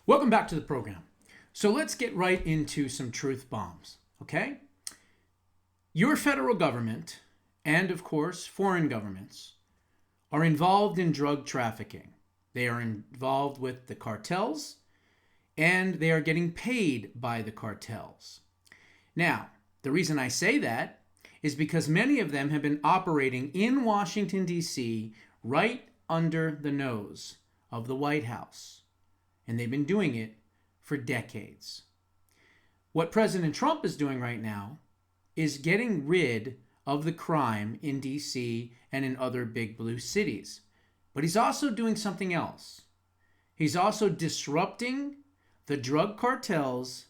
Welcome back to the program. So let's get right into some truth bombs, okay? Your federal government and, of course, foreign governments are involved in drug trafficking. They are involved with the cartels, and they are getting paid by the cartels. Now, the reason I say that is because many of them have been operating in Washington, D.C., right under the nose of the White House. And they've been doing it for decades. What President Trump is doing right now is getting rid of the crime in D.C. and in other big blue cities. But he's also doing something else. He's also disrupting the drug cartels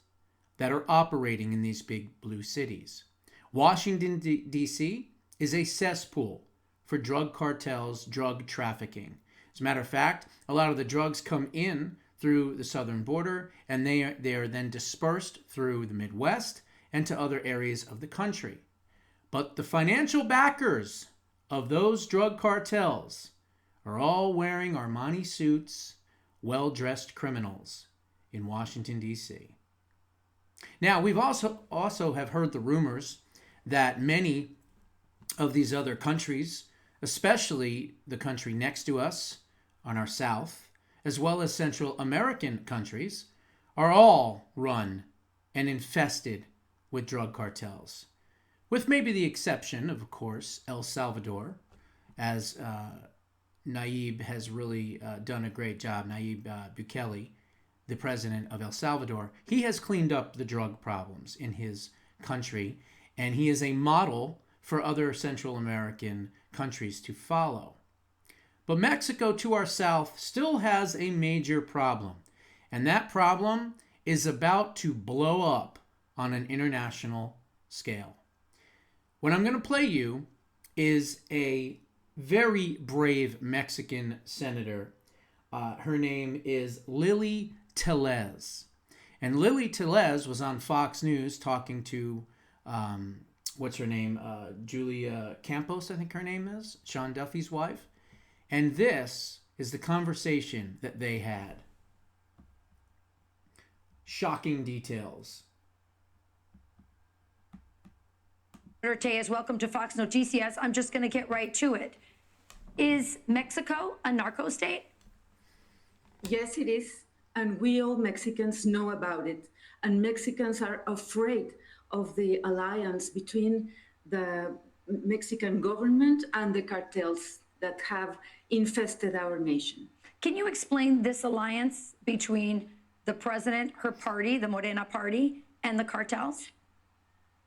that are operating in these big blue cities. Washington, D.C. is a cesspool for drug cartels, drug trafficking. As a matter of fact, a lot of the drugs come in through the southern border, and they are then dispersed through the Midwest and to other areas of the country. But the financial backers of those drug cartels are all wearing Armani suits, well-dressed criminals in Washington, D.C. Now, we've also have heard the rumors that many of these other countries, especially the country next to us on our south, as well as Central American countries, are all run and infested with drug cartels, with maybe the exception of course, El Salvador, as Nayib has really done a great job. Nayib Bukele, the president of El Salvador, he has cleaned up the drug problems in his country, and he is a model for other Central American countries to follow. But Mexico to our south still has a major problem, and that problem is about to blow up on an international scale. What I'm going to play you is a very brave Mexican senator. Her name is Lily Tellez. And Lily Tellez was on Fox News talking to, what's her name? Julia Campos, I think her name is, Sean Duffy's wife. And this is the conversation that they had. Shocking details. Senator Tellez, welcome to Fox Noticias. I'm just going to get right to it. Is Mexico a narco state? Yes, it is. And we all Mexicans know about it. And Mexicans are afraid of the alliance between the Mexican government and the cartels that have infested our nation. Can you explain this alliance between the president, her party, the Morena party, and the cartels?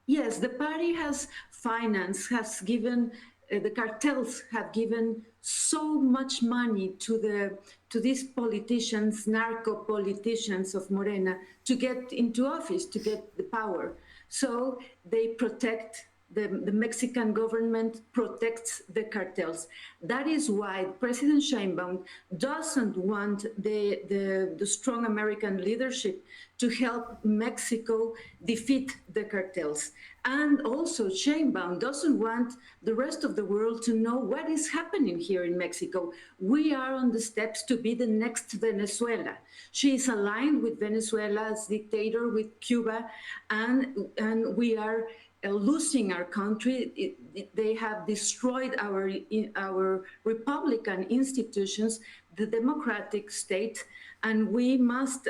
Yes, the party has financed, has given, the cartels have given so much money to these politicians, narco politicians of Morena, to get into office, to get the power. So they protect. The Mexican government protects the cartels. That is why President Sheinbaum doesn't want the strong American leadership to help Mexico defeat the cartels. And also Sheinbaum doesn't want the rest of the world to know what is happening here in Mexico. We are on the steps to be the next Venezuela. She is aligned with Venezuela's dictator, with Cuba, and we are losing our country. They have destroyed our Republican institutions, the democratic state, and we must,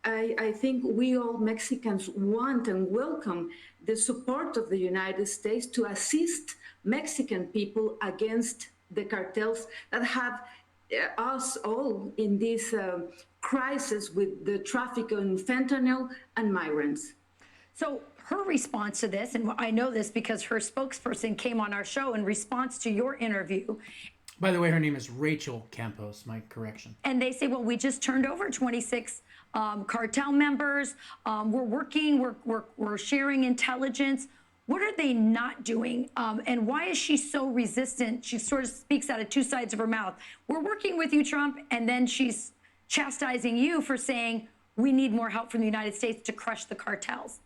I think we all Mexicans want and welcome the support of the United States to assist Mexican people against the cartels that have us all in this crisis with the traffic in fentanyl and migrants. So her response to this, and I know this because her spokesperson came on our show in response to your interview. By the way, her name is Rachel Campos, my correction. And they say, well, we just turned over 26 cartel members. We're working, we're sharing intelligence. What are they not doing? And why is she so resistant? She sort of speaks out of two sides of her mouth. We're working with you, Trump. And then she's chastising you for saying we need more help from the United States to crush the cartels.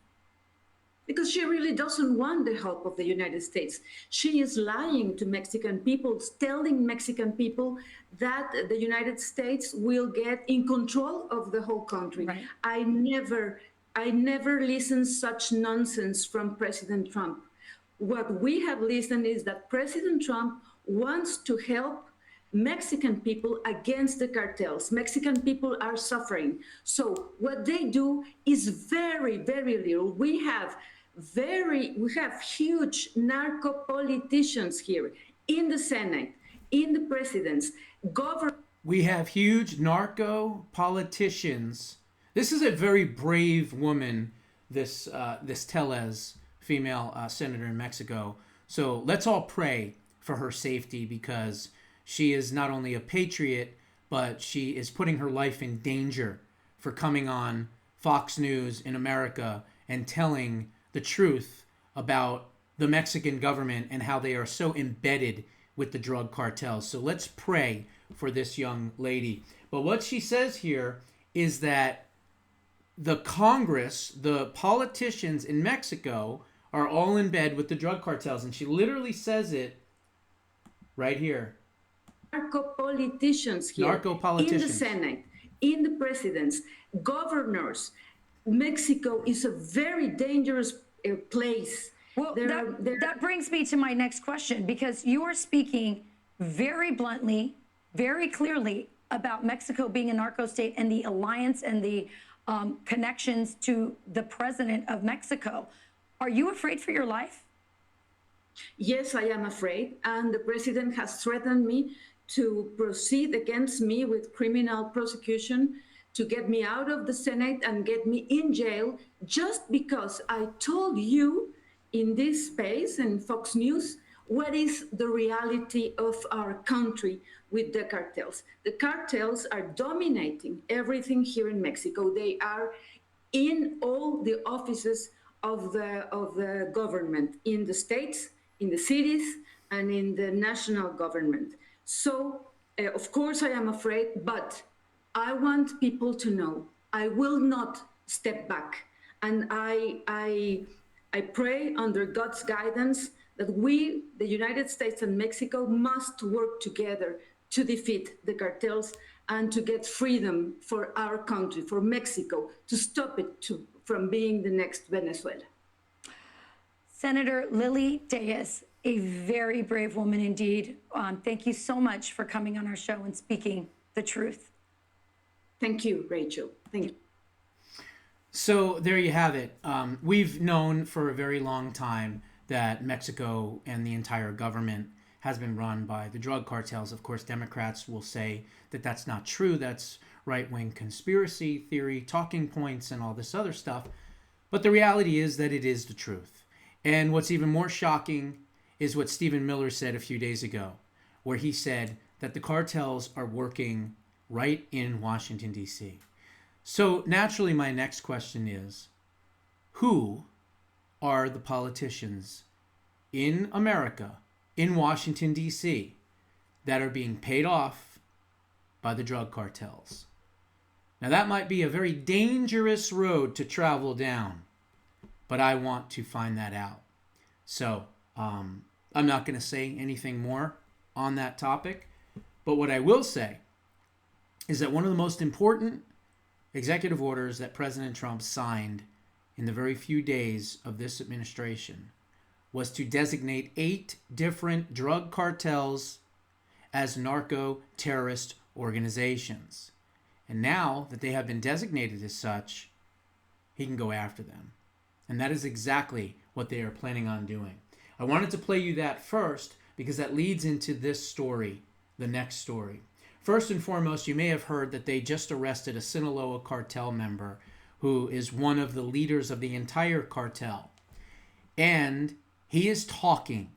because she really doesn't want the help of the United States. She is lying to Mexican people, telling Mexican people that the United States will get in control of the whole country. Right. I never listened such nonsense from President Trump. What we have listened is that President Trump wants to help Mexican people against the cartels. Mexican people are suffering. So what they do is very, very little. We have huge narco politicians here in the Senate, in the presidents, We have huge narco politicians. This is a very brave woman, this Tellez, female senator in Mexico. So let's all pray for her safety, because she is not only a patriot, but she is putting her life in danger for coming on Fox News in America and telling the truth about the Mexican government and how they are so embedded with the drug cartels. So let's pray for this young lady. But what she says here is that the Congress, the politicians in Mexico, are all in bed with the drug cartels. And she literally says it right here. Narco politicians here in the Senate, in the presidents, governors. Mexico is a very dangerous place. Well, that brings me to my next question, because you are speaking very bluntly, very clearly about Mexico being a narco state and the alliance and the connections to the president of Mexico. Are you afraid for your life? Yes, I am afraid. And the president has threatened me to proceed against me with criminal prosecution, to get me out of the Senate and get me in jail, just because I told you in this space and Fox News what is the reality of our country with the cartels. The cartels are dominating everything here in Mexico. They are in all the offices of the government, in the states, in the cities, and in the national government. So, of course, I am afraid, but I want people to know I will not step back. And I pray under God's guidance that we, the United States and Mexico, must work together to defeat the cartels and to get freedom for our country, for Mexico, to stop it from being the next Venezuela. Senator Lily Reyes, a very brave woman indeed. Thank you so much for coming on our show and speaking the truth. Thank you, Rachel. Thank you. So there you have it. We've known for a very long time that Mexico and the entire government has been run by the drug cartels. Of course, Democrats will say that that's not true. That's right-wing conspiracy theory, talking points, and all this other stuff. But the reality is that it is the truth. And what's even more shocking is what Stephen Miller said a few days ago, where he said that the cartels are working right in Washington, D.C. So naturally, my next question is, who are the politicians in America, in Washington, D.C., that are being paid off by the drug cartels? Now, that might be a very dangerous road to travel down, but I want to find that out. So I'm not going to say anything more on that topic, but what I will say is that one of the most important executive orders that President Trump signed in the very few days of this administration was to designate 8 different drug cartels as narco-terrorist organizations. And now that they have been designated as such, he can go after them. And that is exactly what they are planning on doing. I wanted to play you that first because that leads into this story, the next story. First and foremost, you may have heard that they just arrested a Sinaloa cartel member who is one of the leaders of the entire cartel. And he is talking,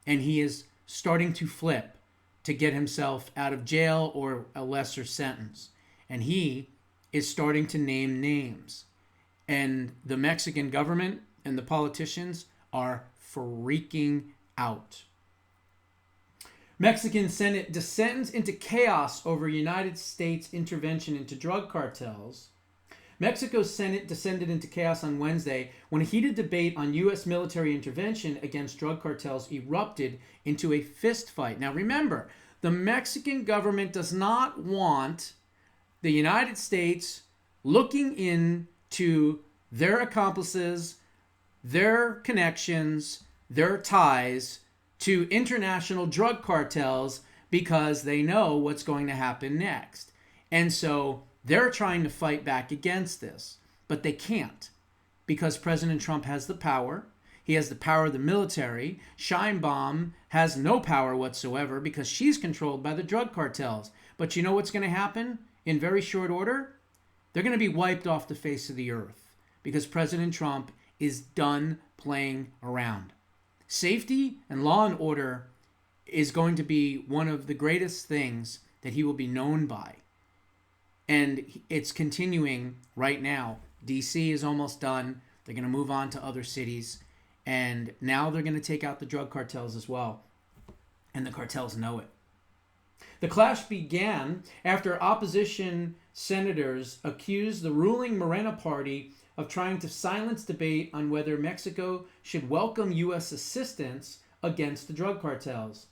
and he is starting to flip to get himself out of jail or a lesser sentence. And he is starting to name names. And the Mexican government and the politicians are freaking out. Mexican Senate descends into chaos over United States intervention into drug cartels. Mexico's Senate descended into chaos on Wednesday when a heated debate on U.S. military intervention against drug cartels erupted into a fistfight. Now remember, the Mexican government does not want the United States looking into their accomplices, their connections, their ties to international drug cartels because they know what's going to happen next. And so they're trying to fight back against this, but they can't because President Trump has the power. He has the power of the military. Sheinbaum has no power whatsoever because she's controlled by the drug cartels. But you know what's going to happen in very short order? They're going to be wiped off the face of the earth because President Trump is done playing around. Safety and law and order is going to be one of the greatest things that he will be known by. And it's continuing right now. DC is almost done. They're going to move on to other cities. And now they're going to take out the drug cartels as well. And the cartels know it. The clash began after opposition senators accused the ruling Morena party of trying to silence debate on whether Mexico should welcome U.S. assistance against the drug cartels.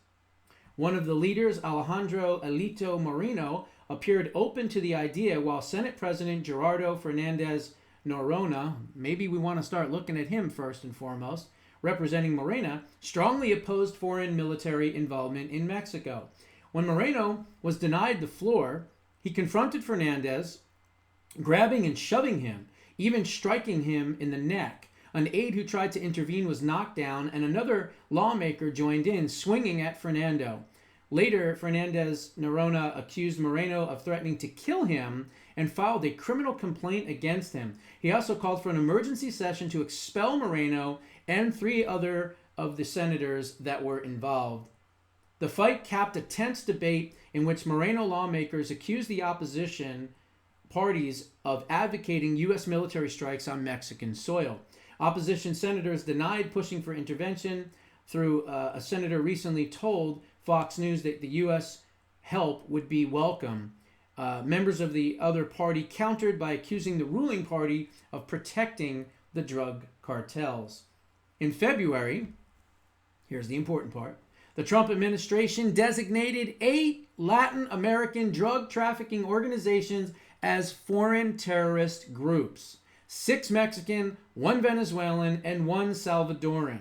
One of the leaders, Alejandro Elito Moreno, appeared open to the idea, while Senate President Gerardo Fernandez Noronha, maybe we want to start looking at him first and foremost, representing Morena, strongly opposed foreign military involvement in Mexico. When Moreno was denied the floor, he confronted Fernandez, grabbing and shoving him, even striking him in the neck. An aide who tried to intervene was knocked down, and another lawmaker joined in, swinging at Fernando. Later, Fernandez Noronha accused Moreno of threatening to kill him and filed a criminal complaint against him. He also called for an emergency session to expel Moreno and 3 other of the senators that were involved. The fight capped a tense debate in which Moreno lawmakers accused the opposition parties of advocating U.S. military strikes on Mexican soil. Opposition senators denied pushing for intervention through a senator recently told Fox News that the U.S. help would be welcome. Members of the other party countered by accusing the ruling party of protecting the drug cartels. In February, here's the important part, the Trump administration designated 8 Latin American drug trafficking organizations as foreign terrorist groups. 6 Mexican, 1 Venezuelan, and 1 Salvadoran.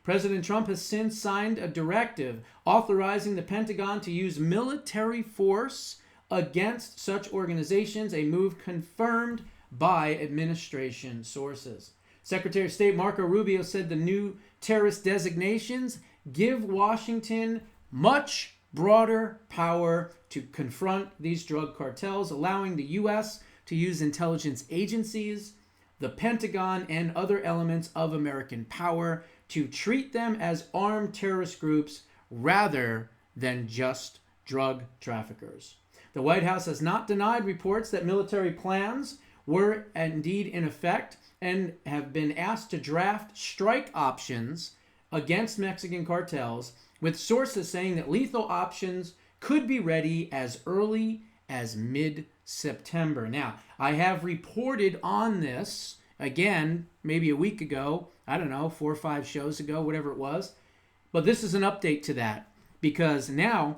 President Trump has since signed a directive authorizing the Pentagon to use military force against such organizations, a move confirmed by administration sources. Secretary of State Marco Rubio said the new terrorist designations give Washington much broader power to confront these drug cartels, allowing the U.S. to use intelligence agencies, the Pentagon, and other elements of American power to treat them as armed terrorist groups rather than just drug traffickers. The White House has not denied reports that military plans were indeed in effect and have been asked to draft strike options against Mexican cartels, with sources saying that lethal options could be ready as early as mid-September. Now, I have reported on this, again, maybe a week ago, I don't know, 4 or 5 shows ago, whatever it was. But this is an update to that, because now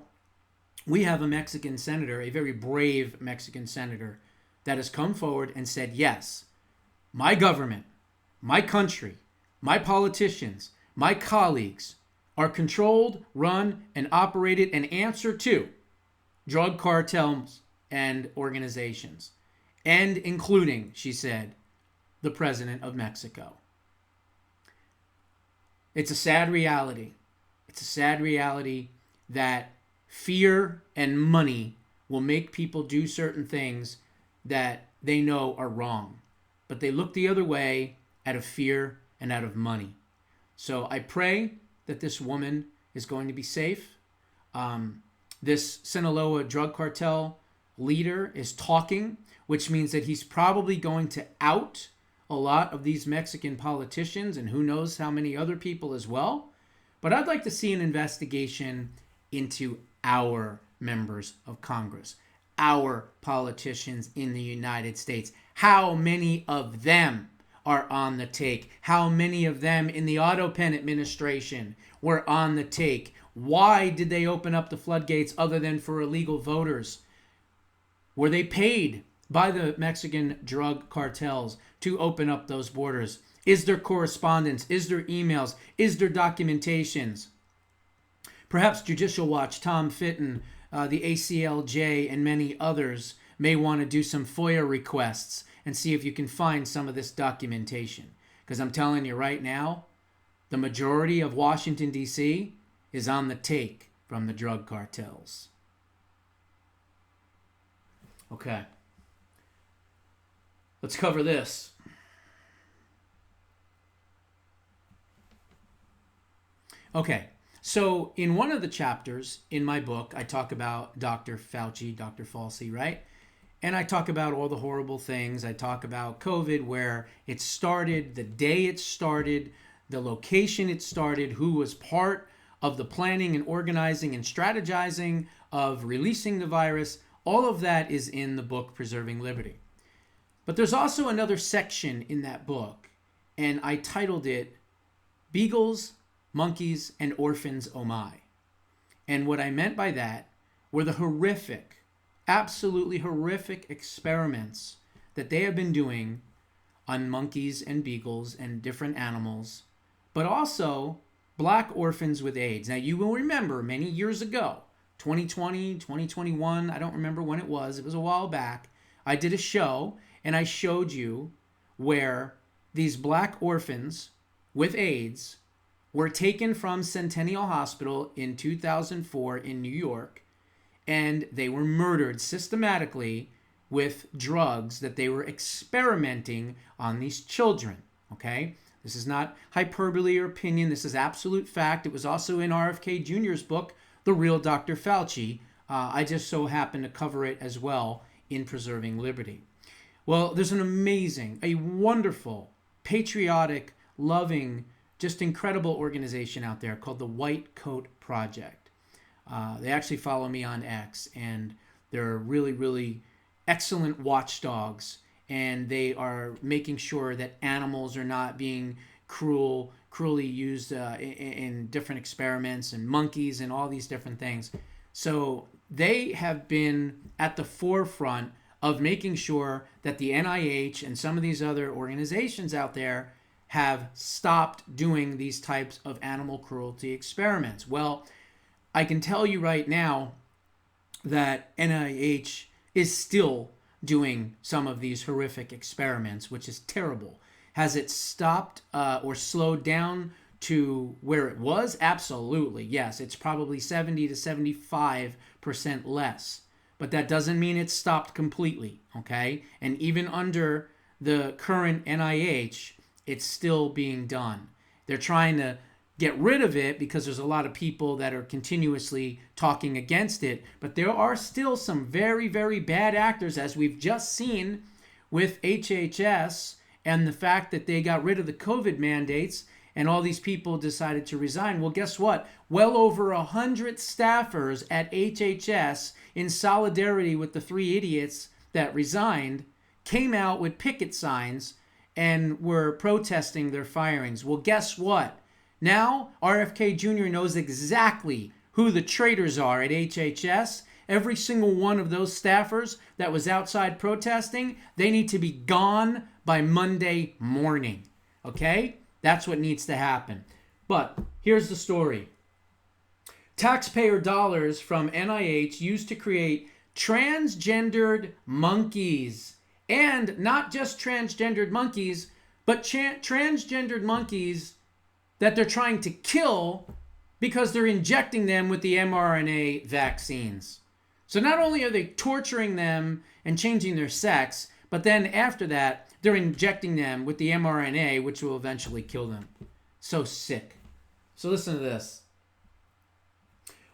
we have a Mexican senator, a very brave Mexican senator, that has come forward and said, yes, my government, my country, my politicians, my colleagues are controlled, run, and operated and answer to drug cartels and organizations, and including, she said, the president of Mexico. It's a sad reality. It's a sad reality that fear and money will make people do certain things that they know are wrong. But they look the other way out of fear and out of money. So I pray that this woman is going to be safe. This Sinaloa drug cartel leader is talking, which means that he's probably going to out a lot of these Mexican politicians and who knows how many other people as well. But I'd like to see an investigation into our members of Congress, our politicians in the United States. How many of them are on the take? How many of them in the AutoPen administration were on the take? Why did they open up the floodgates other than for illegal voters? Were they paid by the Mexican drug cartels to open up those borders? Is there correspondence? Is there emails? Is there documentations? Perhaps Judicial Watch, Tom Fitton, the ACLJ, and many others may want to do some FOIA requests and see if you can find some of this documentation. Because I'm telling you right now, the majority of Washington, D.C. is on the take from the drug cartels. Okay. Let's cover this. Okay. So in one of the chapters in my book, I talk about Dr. Fauci, Dr. Fauci, right? And I talk about all the horrible things. I talk about COVID, where it started, the day it started, the location it started, who was part of the planning and organizing and strategizing of releasing the virus. All of that is in the book, Preserving Liberty. But there's also another section in that book, and I titled it Beagles, Monkeys, and Orphans, Oh My. And what I meant by that were the horrific, absolutely horrific experiments that they have been doing on monkeys and beagles and different animals, but also black orphans with AIDS. Now, you will remember many years ago, 2020, 2021, I don't remember when it was a while back, I did a show and I showed you where these black orphans with AIDS were taken from Centennial Hospital in 2004 in New York, and they were murdered systematically with drugs that they were experimenting on these children, okay? This is not hyperbole or opinion. This is absolute fact. It was also in RFK Jr.'s book, The Real Dr. Fauci. I just so happen to cover it as well in Preserving Liberty. Well, there's an amazing, a wonderful, patriotic, loving, just incredible organization out there called the White Coat Project. They actually follow me on X, and they're really, really excellent watchdogs, and they are making sure that animals are not being cruelly used in different experiments, and monkeys and all these different things. So they have been at the forefront of making sure that the NIH and some of these other organizations out there have stopped doing these types of animal cruelty experiments. Well, I can tell you right now that NIH is still doing some of these horrific experiments, which is terrible. Has it stopped or slowed down to where it was? Absolutely, yes. It's probably 70 to 75% less. But that doesn't mean it's stopped completely, okay? And even under the current NIH, it's still being done. They're trying to get rid of it because there's a lot of people that are continuously talking against it. But there are still some very, very bad actors, as we've just seen with HHS and the fact that they got rid of the COVID mandates and all these people decided to resign. Well, guess what? Well over 100 staffers at HHS, in solidarity with the 3 idiots that resigned, came out with picket signs and were protesting their firings. Well, guess what? Now, RFK Jr. knows exactly who the traitors are at HHS. Every single one of those staffers that was outside protesting, they need to be gone by Monday morning. Okay? That's what needs to happen. But here's the story. Taxpayer dollars from NIH used to create transgendered monkeys. And not just transgendered monkeys, but transgendered monkeys that they're trying to kill because they're injecting them with the mRNA vaccines. So not only are they torturing them and changing their sex, but then after that, they're injecting them with the mRNA, which will eventually kill them. So sick. So listen to this.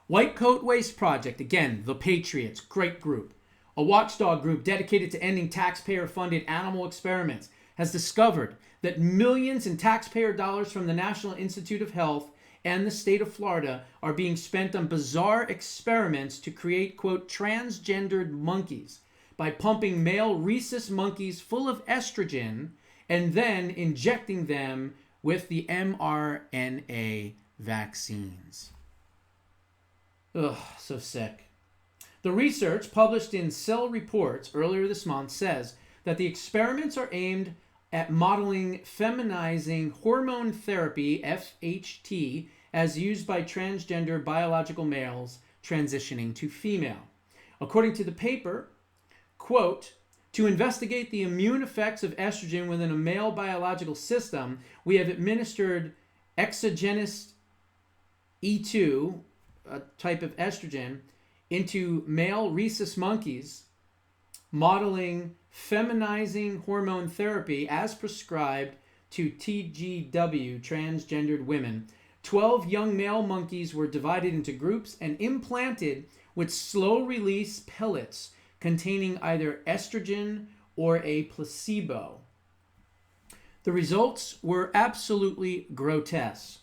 White Coat Waste Project, again, the Patriots, great group. A watchdog group dedicated to ending taxpayer-funded animal experiments has discovered that millions in taxpayer dollars from the National Institute of Health and the state of Florida are being spent on bizarre experiments to create, quote, transgendered monkeys by pumping male rhesus monkeys full of estrogen and then injecting them with the mRNA vaccines. Ugh, so sick. The research published in Cell Reports earlier this month says that the experiments are aimed at modeling feminizing hormone therapy, FHT, as used by transgender biological males transitioning to female. According to the paper, quote, to investigate the immune effects of estrogen within a male biological system, we have administered exogenous E2, a type of estrogen, into male rhesus monkeys, modeling feminizing hormone therapy as prescribed to TGW, transgendered women. 12 young male monkeys were divided into groups and implanted with slow-release pellets containing either estrogen or a placebo. The results were absolutely grotesque.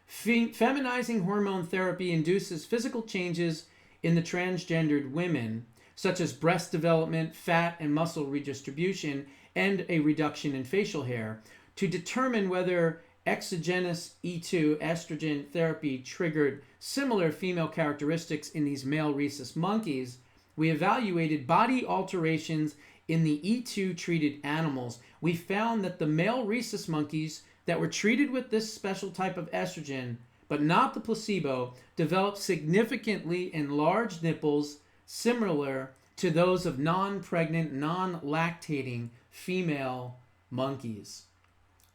Feminizing hormone therapy induces physical changes in the transgendered women, such as breast development, fat and muscle redistribution, and a reduction in facial hair. To determine whether exogenous E2 estrogen therapy triggered similar female characteristics in these male rhesus monkeys, we evaluated body alterations in the E2 treated animals. We found that the male rhesus monkeys that were treated with this special type of estrogen, but not the placebo, developed significantly enlarged nipples similar to those of non-pregnant, non-lactating female monkeys.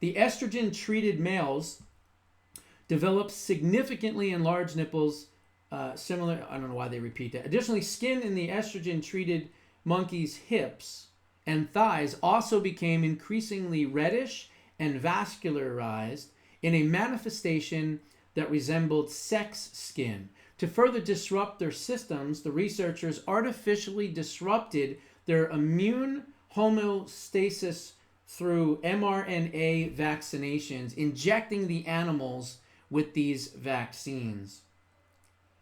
The estrogen-treated males developed significantly enlarged nipples similar, I don't know why they repeat that. Additionally, skin in the estrogen-treated monkeys' hips and thighs also became increasingly reddish and vascularized in a manifestation that resembled sex skin. To further disrupt their systems, the researchers artificially disrupted their immune homeostasis through mRNA vaccinations, injecting the animals with these vaccines.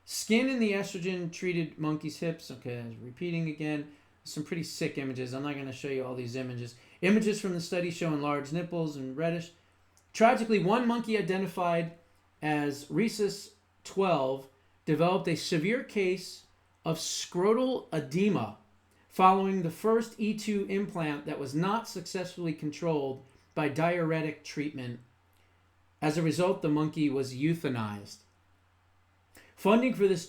Skin in the estrogen-treated monkey's hips. Okay, repeating again. Some pretty sick images. I'm not going to show you all these images. Images from the study show enlarged nipples and reddish. Tragically, one monkey identified as rhesus 12 developed a severe case of scrotal edema following the first E2 implant that was not successfully controlled by diuretic treatment. As a result, the monkey was euthanized. Funding for this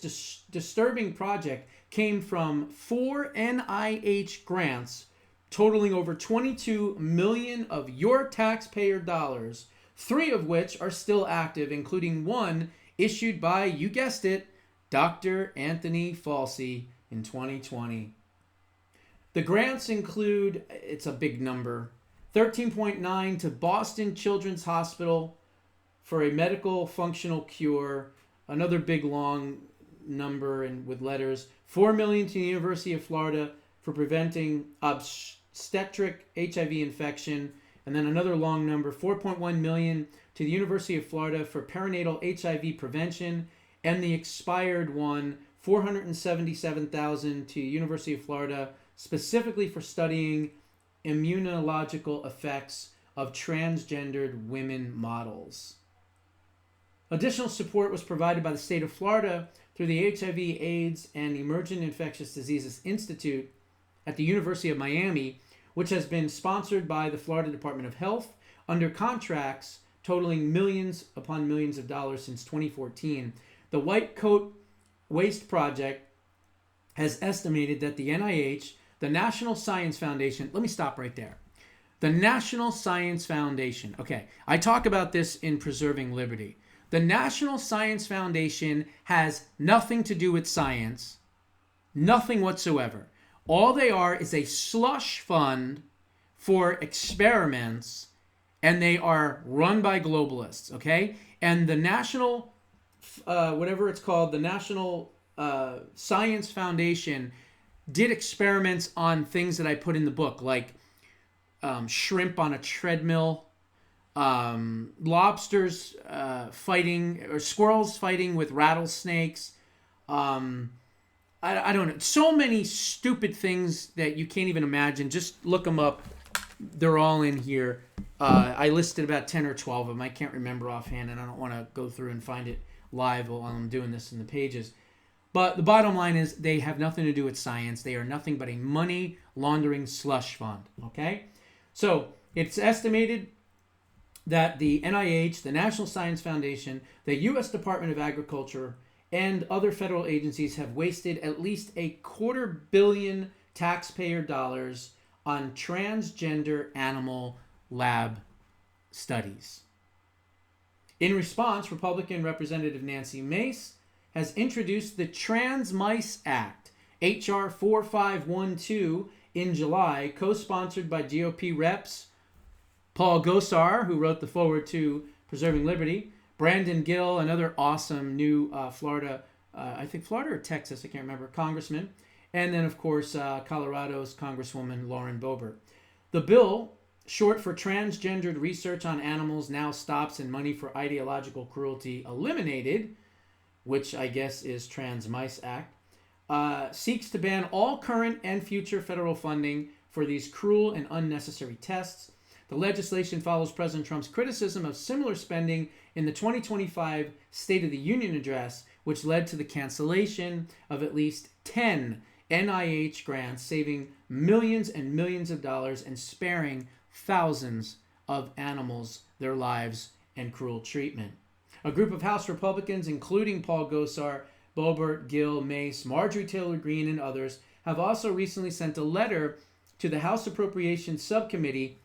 disturbing project came from 4 NIH grants totaling over 22 million of your taxpayer dollars, 3 of which are still active, including one issued by, you guessed it, Dr. Anthony Fauci in 2020. The grants include, it's a big number, 13.9 to Boston Children's Hospital for a medical functional cure, another big long number and with letters, 4 million to the University of Florida for preventing obstetric HIV infection, and then another long number, 4.1 million to the University of Florida for perinatal HIV prevention, and the expired one, 477,000 to University of Florida specifically for studying immunological effects of transgendered women models. Additional support was provided by the state of Florida through the HIV, AIDS, and Emerging Infectious Diseases Institute at the University of Miami, which has been sponsored by the Florida Department of Health under contracts totaling millions upon millions of dollars since 2014. The White Coat Waste Project has estimated that the NIH, the National Science Foundation, let me stop right there. The National Science Foundation, okay, I talk about this in Preserving Liberty. The National Science Foundation has nothing to do with science, nothing whatsoever. All they are is a slush fund for experiments, and they are run by globalists, okay? And the National, whatever it's called, the National Science Foundation did experiments on things that I put in the book, like shrimp on a treadmill, lobsters fighting, or squirrels fighting with rattlesnakes, I don't know. So many stupid things that you can't even imagine. Just look them up. They're all in here. I listed about 10 or 12 of them. I can't remember offhand, and I don't want to go through and find it live while I'm doing this in the pages. But the bottom line is they have nothing to do with science. They are nothing but a money laundering slush fund. Okay? So it's estimated that the NIH, the National Science Foundation, the U.S. Department of Agriculture, and other federal agencies have wasted at least $250 million taxpayer dollars on transgender animal lab studies. In response, Republican Representative Nancy Mace has introduced the Trans Mice Act, H.R. 4512, in July, co-sponsored by GOP reps Paul Gosar, who wrote the foreword to Preserving Liberty, Brandon Gill, another awesome new Florida, I think Florida or Texas, I can't remember, congressman, and then, of course, Colorado's Congresswoman Lauren Boebert. The bill, short for Transgendered Research on Animals Now Stops and Money for Ideological Cruelty Eliminated, which I guess is Trans Mice Act, seeks to ban all current and future federal funding for these cruel and unnecessary tests. The legislation follows President Trump's criticism of similar spending in the 2025 State of the Union address, which led to the cancellation of at least 10 NIH grants, saving millions and millions of dollars and sparing thousands of animals their lives and cruel treatment. A group of House Republicans, including Paul Gosar, Boebert, Gill, Mace, Marjorie Taylor Greene, and others, have also recently sent a letter to the House Appropriations Subcommittee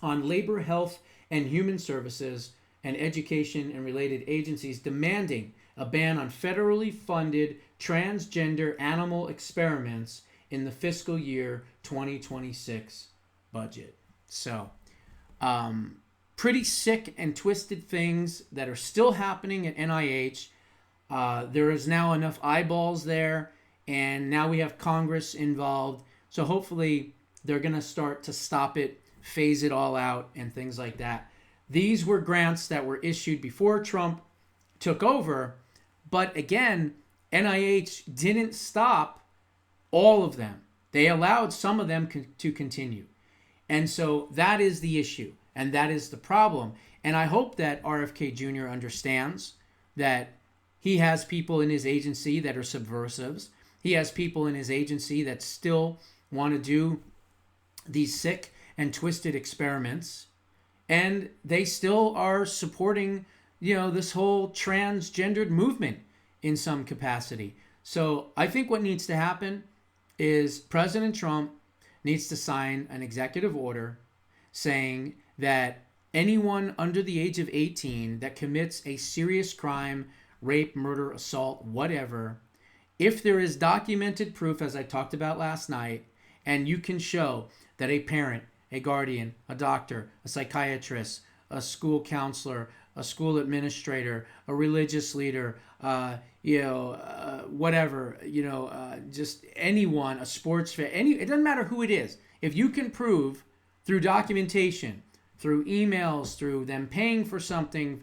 on Labor, Health, and Human Services and Education and related agencies, demanding a ban on federally funded transgender animal experiments in the fiscal year 2026 budget. So, pretty sick and twisted things that are still happening at NIH. There is now enough eyeballs there, and now we have Congress involved. So hopefully they're going to start to stop it, phase it all out, and things like that. These were grants that were issued before Trump took over, but again, NIH didn't stop all of them. They allowed some of them to continue. And so that is the issue, and that is the problem. And I hope that RFK Jr. understands that he has people in his agency that are subversives. He has people in his agency that still want to do these sick and twisted experiments, and they still are supporting, this whole transgendered movement in some capacity. So I think what needs to happen is President Trump needs to sign an executive order saying that anyone under the age of 18 that commits a serious crime, rape, murder, assault, whatever, if there is documented proof, as I talked about last night, and you can show that a parent, a guardian, a doctor, a psychiatrist, a school counselor, a school administrator, a religious leader, whatever, just anyone, a sports fan, it doesn't matter who it is. If you can prove through documentation, through emails, through them paying for something,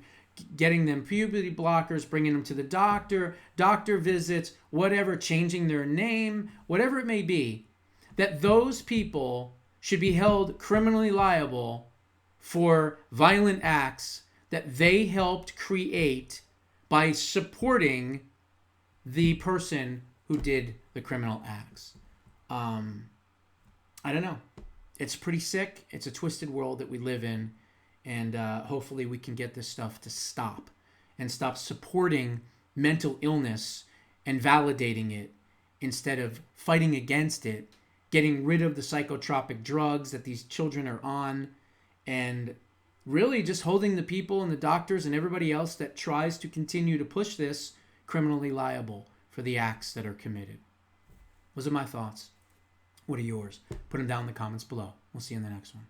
getting them puberty blockers, bringing them to the doctor visits, whatever, changing their name, whatever it may be, that those people should be held criminally liable for violent acts that they helped create by supporting the person who did the criminal acts. I don't know. It's pretty sick. It's a twisted world that we live in. And hopefully we can get this stuff to stop and stop supporting mental illness and validating it instead of fighting against it, getting rid of the psychotropic drugs that these children are on, and really just holding the people and the doctors and everybody else that tries to continue to push this criminally liable for the acts that are committed. Those are my thoughts. What are yours? Put them down in the comments below. We'll see you in the next one.